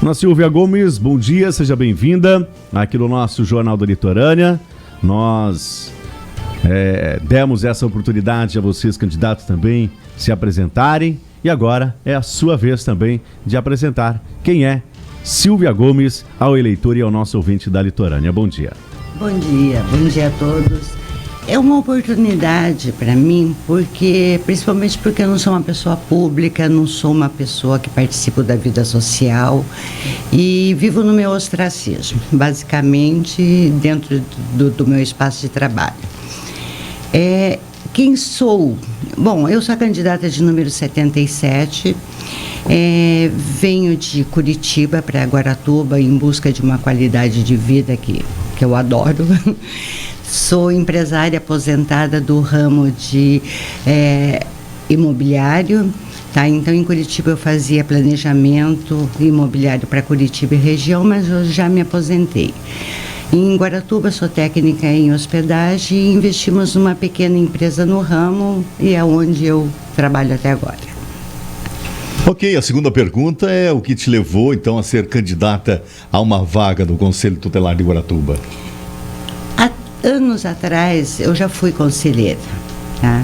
Dona Silvia Gomes, bom dia, seja bem-vinda aqui no nosso Jornal da Litorânea. Nós demos essa oportunidade a vocês, candidatos, também se apresentarem. E agora é a sua vez também de apresentar quem é Silvia Gomes ao eleitor e ao nosso ouvinte da Litorânea. Bom dia. Bom dia a todos. É uma oportunidade para mim, principalmente porque eu não sou uma pessoa pública, não sou uma pessoa que participo da vida social e vivo no meu ostracismo, basicamente dentro do meu espaço de trabalho. Quem sou? Bom, eu sou a candidata de número 77, venho de Curitiba para Guaratuba em busca de uma qualidade de vida que eu adoro. Sou empresária aposentada do ramo de imobiliário, tá? Então, em Curitiba eu fazia planejamento imobiliário para Curitiba e região, mas eu já me aposentei. Em Guaratuba sou técnica em hospedagem e investimos numa pequena empresa no ramo e é onde eu trabalho até agora. Ok, a segunda pergunta é o que te levou então a ser candidata a uma vaga no Conselho Tutelar de Guaratuba? Anos atrás eu já fui conselheira, tá?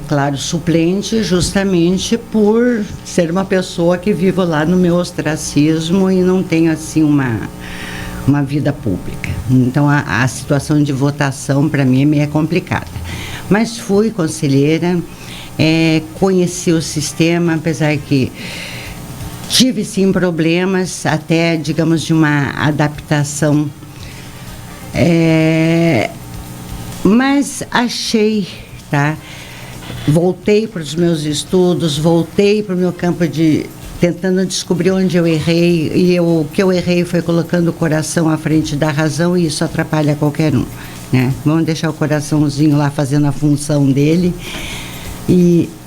Claro, suplente justamente por ser uma pessoa que vivo lá no meu ostracismo e não tenho assim uma vida pública. Então a situação de votação para mim é meio complicada. Mas fui conselheira, conheci o sistema, apesar que tive sim problemas, até digamos de uma adaptação. Mas achei, tá? Voltei para os meus estudos, voltei para o meu campo tentando descobrir onde eu errei, e o que eu errei foi colocando o coração à frente da razão, e isso atrapalha qualquer um, né? Vamos deixar o coraçãozinho lá fazendo a função dele,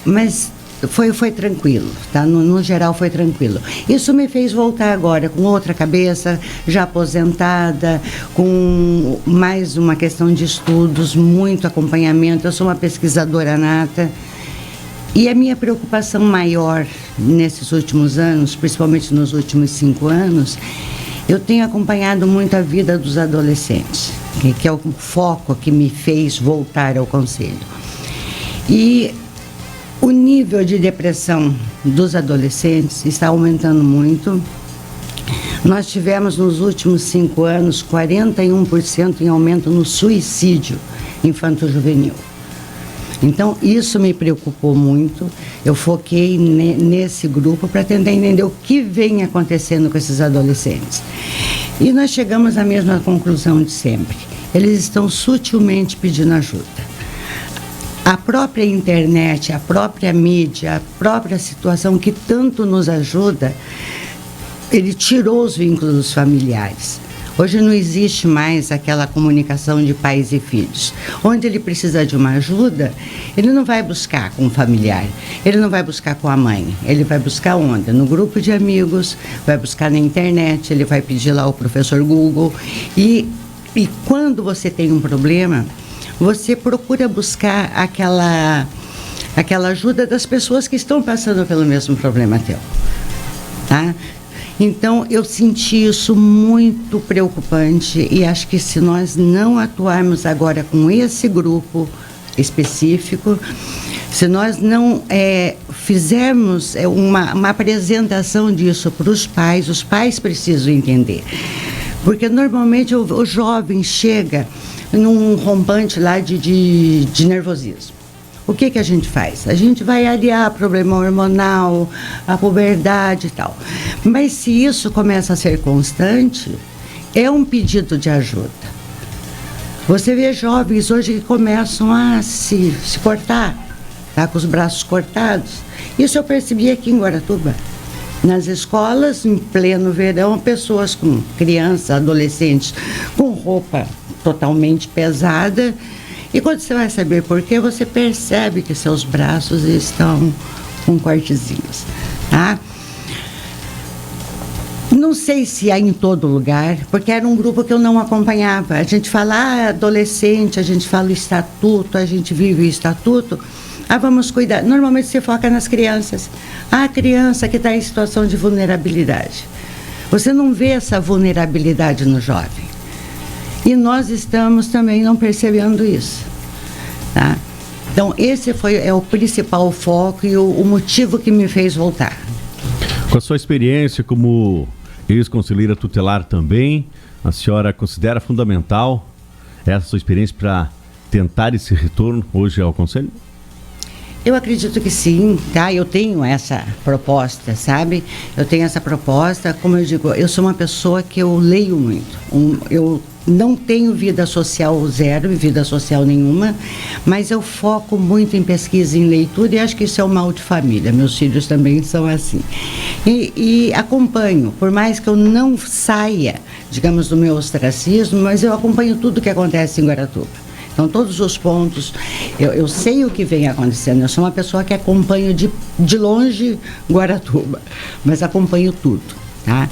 mas foi tranquilo, tá? No geral foi tranquilo. Isso me fez voltar agora com outra cabeça, já aposentada, com mais uma questão de estudos, muito acompanhamento. Eu sou uma pesquisadora nata e a minha preocupação maior nesses últimos anos, principalmente nos últimos 5 anos, eu tenho acompanhado muito a vida dos adolescentes, que é o foco que me fez voltar ao Conselho. E o nível de depressão dos adolescentes está aumentando muito. Nós tivemos nos últimos 5 anos 41% em aumento no suicídio infanto-juvenil. Então isso me preocupou muito. Eu foquei nesse grupo para tentar entender o que vem acontecendo com esses adolescentes. E nós chegamos à mesma conclusão de sempre. Eles estão sutilmente pedindo ajuda. A própria internet, a própria mídia, a própria situação que tanto nos ajuda, ele tirou os vínculos dos familiares. Hoje não existe mais aquela comunicação de pais e filhos. Onde ele precisa de uma ajuda, ele não vai buscar com o familiar, ele não vai buscar com a mãe, ele vai buscar onde? No grupo de amigos, vai buscar na internet, ele vai pedir lá ao professor Google. E quando você tem um problema, você procura buscar aquela ajuda das pessoas que estão passando pelo mesmo problema teu, tá? Então, eu senti isso muito preocupante e acho que se nós não atuarmos agora com esse grupo específico, se nós não fizermos uma apresentação disso para os pais precisam entender. Porque normalmente o jovem chega num rompante lá de nervosismo. O que a gente faz? A gente vai aliar problema hormonal, a puberdade e tal. Mas se isso começa a ser constante, é um pedido de ajuda. Você vê jovens hoje que começam a se cortar, tá, com os braços cortados. Isso eu percebi aqui em Guaratuba. Nas escolas, em pleno verão, pessoas com crianças, adolescentes, com roupa totalmente pesada. E quando você vai saber por quê, você percebe que seus braços estão com cortezinhos, tá? Não sei se há em todo lugar, porque era um grupo que eu não acompanhava. A gente fala adolescente, a gente fala o estatuto, a gente vive o estatuto. Vamos cuidar. Normalmente se foca nas crianças. A criança que está em situação de vulnerabilidade. Você não vê essa vulnerabilidade no jovem. E nós estamos também não percebendo isso, tá? Então, esse é o principal foco e o motivo que me fez voltar. Com a sua experiência como ex-conselheira tutelar também, a senhora considera fundamental essa sua experiência para tentar esse retorno hoje ao Conselho? Eu acredito que sim, tá? Eu tenho essa proposta, sabe? Eu tenho essa proposta, como eu digo, eu sou uma pessoa que eu leio muito. Eu não tenho vida social zero, vida social nenhuma, mas eu foco muito em pesquisa, em leitura, e acho que isso é um mal de família. Meus filhos também são assim. E acompanho, por mais que eu não saia, digamos, do meu ostracismo, mas eu acompanho tudo que acontece em Guaratuba. Então, todos os pontos, eu sei o que vem acontecendo. Eu sou uma pessoa que acompanho de longe Guaratuba, mas acompanho tudo, tá?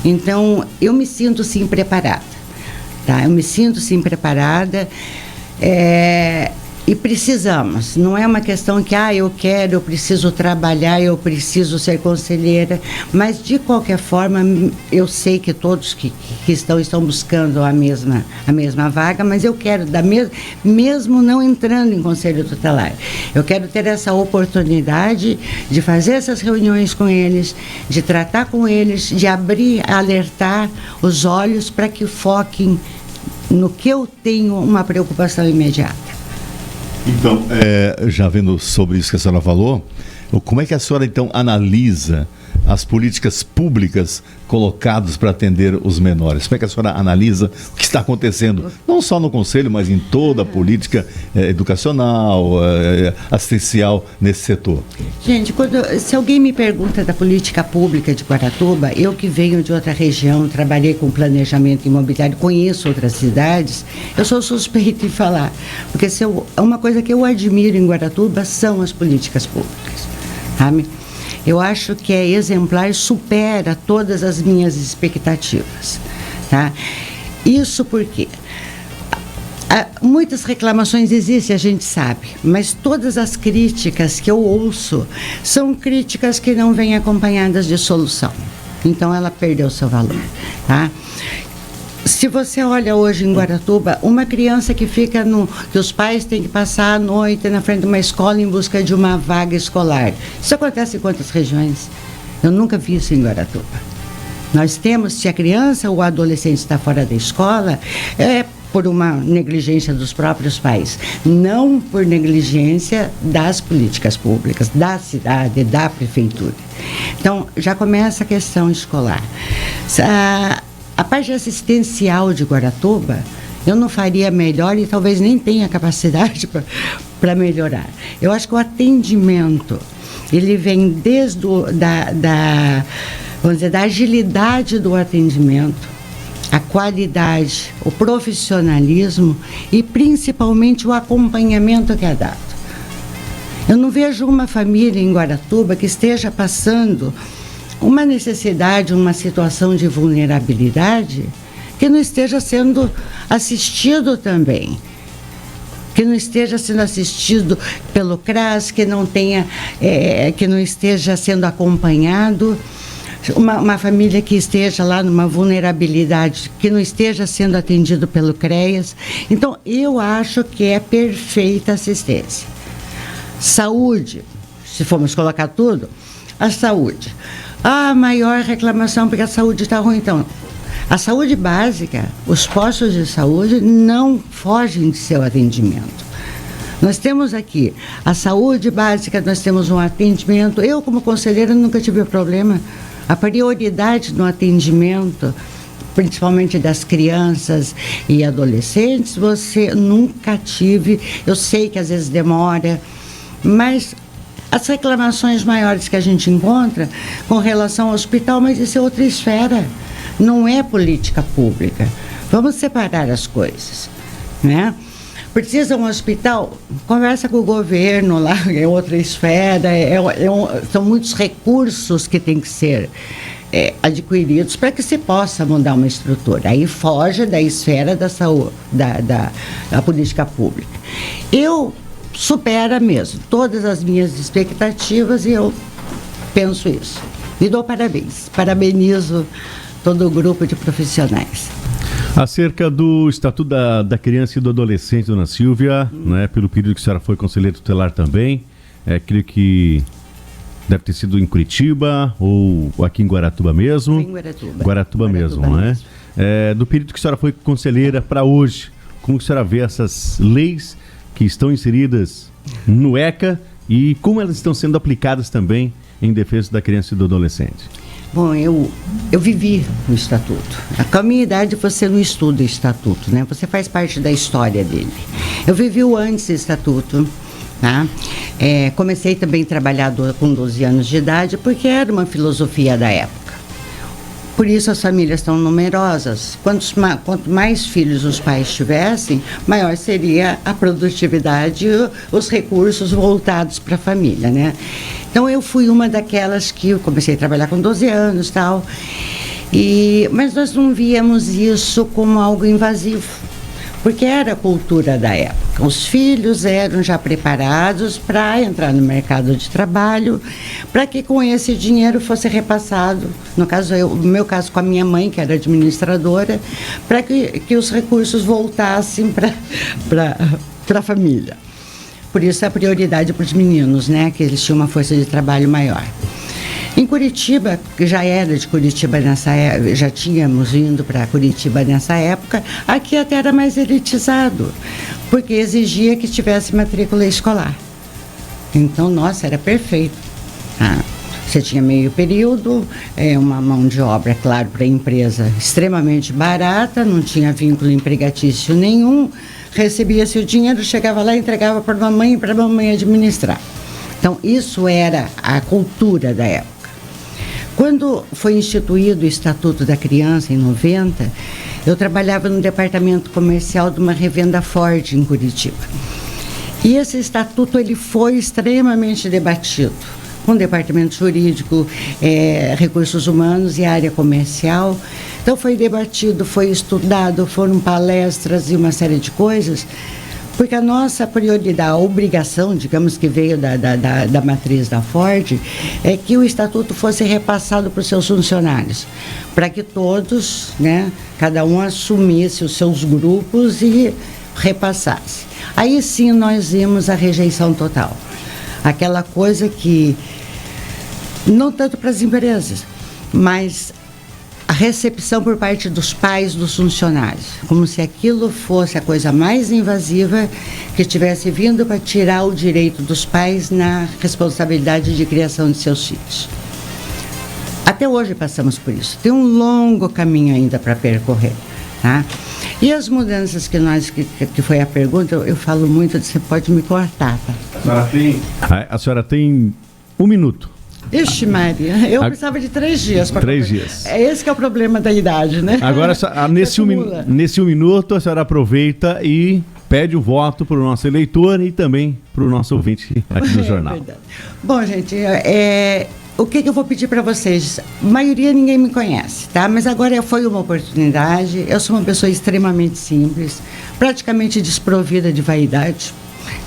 Então, eu me sinto, sim, preparada, tá? Eu me sinto, sim, preparada, e precisamos. Não é uma questão que, eu preciso trabalhar, eu preciso ser conselheira, mas, de qualquer forma, eu sei que todos que estão buscando a mesma vaga, mas eu quero, mesmo não entrando em conselho tutelar, eu quero ter essa oportunidade de fazer essas reuniões com eles, de tratar com eles, de alertar os olhos para que foquem no que eu tenho uma preocupação imediata. Então, já vendo sobre isso que a senhora falou, como é que a senhora então analisa as políticas públicas colocadas para atender os menores? Como é que a senhora analisa o que está acontecendo, não só no Conselho, mas em toda a política educacional, assistencial nesse setor? Gente, se alguém me pergunta da política pública de Guaratuba, eu que venho de outra região, trabalhei com planejamento imobiliário, conheço outras cidades, eu sou suspeita em falar, porque uma coisa que eu admiro em Guaratuba são as políticas públicas, sabe? Eu acho que é exemplar, supera todas as minhas expectativas, tá? Isso porque muitas reclamações existem, a gente sabe, mas todas as críticas que eu ouço são críticas que não vêm acompanhadas de solução. Então, ela perdeu seu valor, tá? Se você olha hoje em Guaratuba, uma criança que que os pais têm que passar a noite na frente de uma escola em busca de uma vaga escolar. Isso acontece em quantas regiões? Eu nunca vi isso em Guaratuba. Nós temos, se a criança ou o adolescente está fora da escola, é por uma negligência dos próprios pais, não por negligência das políticas públicas, da cidade, da prefeitura. Então, já começa a questão escolar. A parte assistencial de Guaratuba, eu não faria melhor e talvez nem tenha capacidade para melhorar. Eu acho que o atendimento, ele vem desde vamos dizer, da agilidade do atendimento, a qualidade, o profissionalismo e principalmente o acompanhamento que é dado. Eu não vejo uma família em Guaratuba que esteja passando uma necessidade, uma situação de vulnerabilidade, que não esteja sendo assistido também, que não esteja sendo assistido pelo CRAS, que não esteja sendo acompanhado, uma família que esteja lá numa vulnerabilidade, que não esteja sendo atendido pelo CREAS. Então, eu acho que é perfeita assistência. Saúde, se formos colocar tudo, a saúde. A maior reclamação porque a saúde está ruim. Então, a saúde básica, os postos de saúde não fogem de seu atendimento. Nós temos aqui a saúde básica, nós temos um atendimento. Eu, como conselheira, nunca tive problema. A prioridade no atendimento, principalmente das crianças e adolescentes, você nunca tive. Eu sei que às vezes demora, mas as reclamações maiores que a gente encontra com relação ao hospital, mas isso é outra esfera, não é política pública. Vamos separar as coisas, né? Precisa um hospital? Conversa com o governo lá, é outra esfera, são muitos recursos que têm que ser adquiridos para que se possa mudar uma estrutura. Aí foge da esfera da saúde, da política pública. Supera mesmo todas as minhas expectativas e eu penso isso. E dou parabéns. Parabenizo todo o grupo de profissionais. Acerca do Estatuto da Criança e do Adolescente, dona Silvia, né, pelo período que a senhora foi conselheira tutelar também, creio que deve ter sido em Curitiba ou aqui em Guaratuba mesmo. Em Guaratuba. Guaratuba mesmo, não é? Do período que a senhora foi conselheira para hoje, como a senhora vê essas leis que estão inseridas no ECA e como elas estão sendo aplicadas também em defesa da criança e do adolescente? Bom, eu vivi o Estatuto. Com a minha idade você não estuda o Estatuto, né? Você faz parte da história dele. Eu vivi o antes do Estatuto, tá? Comecei também a trabalhar com 12 anos de idade, porque era uma filosofia da época. Por isso as famílias estão numerosas. Quanto mais filhos os pais tivessem, maior seria a produtividade e os recursos voltados para a família, né? Então eu fui uma daquelas que eu comecei a trabalhar com 12 anos e tal, mas nós não víamos isso como algo invasivo, porque era a cultura da época. Os filhos eram já preparados para entrar no mercado de trabalho, para que com esse dinheiro fosse repassado, no meu caso com a minha mãe, que era administradora, para que os recursos voltassem para a família. Por isso a prioridade para os meninos, né, que eles tinham uma força de trabalho maior. Em Curitiba, que já era de Curitiba nessa época, já tínhamos indo para Curitiba nessa época, aqui até era mais elitizado, porque exigia que tivesse matrícula escolar. Então, nossa, era perfeito. Você tinha meio período, uma mão de obra, claro, para a empresa extremamente barata, não tinha vínculo empregatício nenhum, recebia-se o dinheiro, chegava lá e entregava para a mamãe administrar. Então, isso era a cultura da época. Quando foi instituído o Estatuto da Criança, em 90, eu trabalhava no departamento comercial de uma revenda Ford em Curitiba. E esse estatuto ele foi extremamente debatido com o departamento jurídico, recursos humanos e área comercial. Então foi debatido, foi estudado, foram palestras e uma série de coisas, porque a nossa prioridade, a obrigação, digamos que veio da matriz da Ford, é que o estatuto fosse repassado para os seus funcionários, para que todos, né, cada um assumisse os seus grupos e repassasse. Aí sim nós vimos a rejeição total. Aquela coisa que, não tanto para as empresas, mas a recepção por parte dos pais dos funcionários, como se aquilo fosse a coisa mais invasiva que tivesse vindo para tirar o direito dos pais na responsabilidade de criação de seus filhos. Até hoje passamos por isso. Tem um longo caminho ainda para percorrer, tá? E as mudanças que foi a pergunta, eu falo muito, você pode me cortar, tá? A senhora tem 1 minuto. Ixi, Maria, eu precisava de 3 dias. 3 dias. Esse que é o problema da idade, né? Agora, nesse 1 minuto, a senhora aproveita e pede o voto para o nosso eleitor e também para o nosso ouvinte aqui do jornal. Verdade. Bom, gente, o que eu vou pedir para vocês? A maioria ninguém me conhece, tá? Mas agora foi uma oportunidade. Eu sou uma pessoa extremamente simples, praticamente desprovida de vaidade.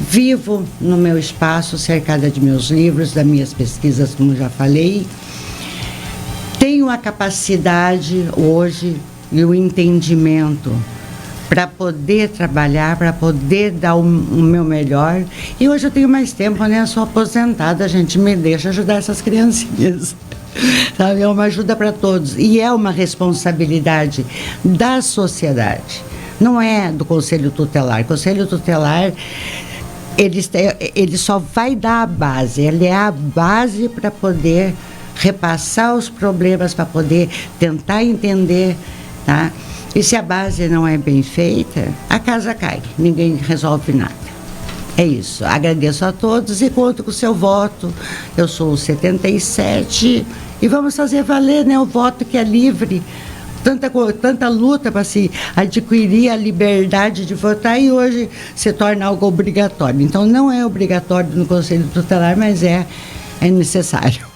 Vivo no meu espaço, cercada de meus livros, das minhas pesquisas, como já falei. Tenho a capacidade hoje e o entendimento para poder trabalhar, para poder dar o meu melhor. E hoje eu tenho mais tempo, né? Eu sou aposentada, a gente me deixa ajudar essas criancinhas. Sabe? É uma ajuda para todos. E é uma responsabilidade da sociedade. Não é do Conselho Tutelar. O Conselho Tutelar, ele só vai dar a base. Ele é a base para poder repassar os problemas, para poder tentar entender, tá? E se a base não é bem feita, a casa cai. Ninguém resolve nada. É isso. Agradeço a todos e conto com o seu voto. Eu sou 77 e vamos fazer valer, né, o voto que é livre. Tanta luta para se adquirir a liberdade de votar e hoje se torna algo obrigatório. Então não é obrigatório no Conselho Tutelar, mas é necessário.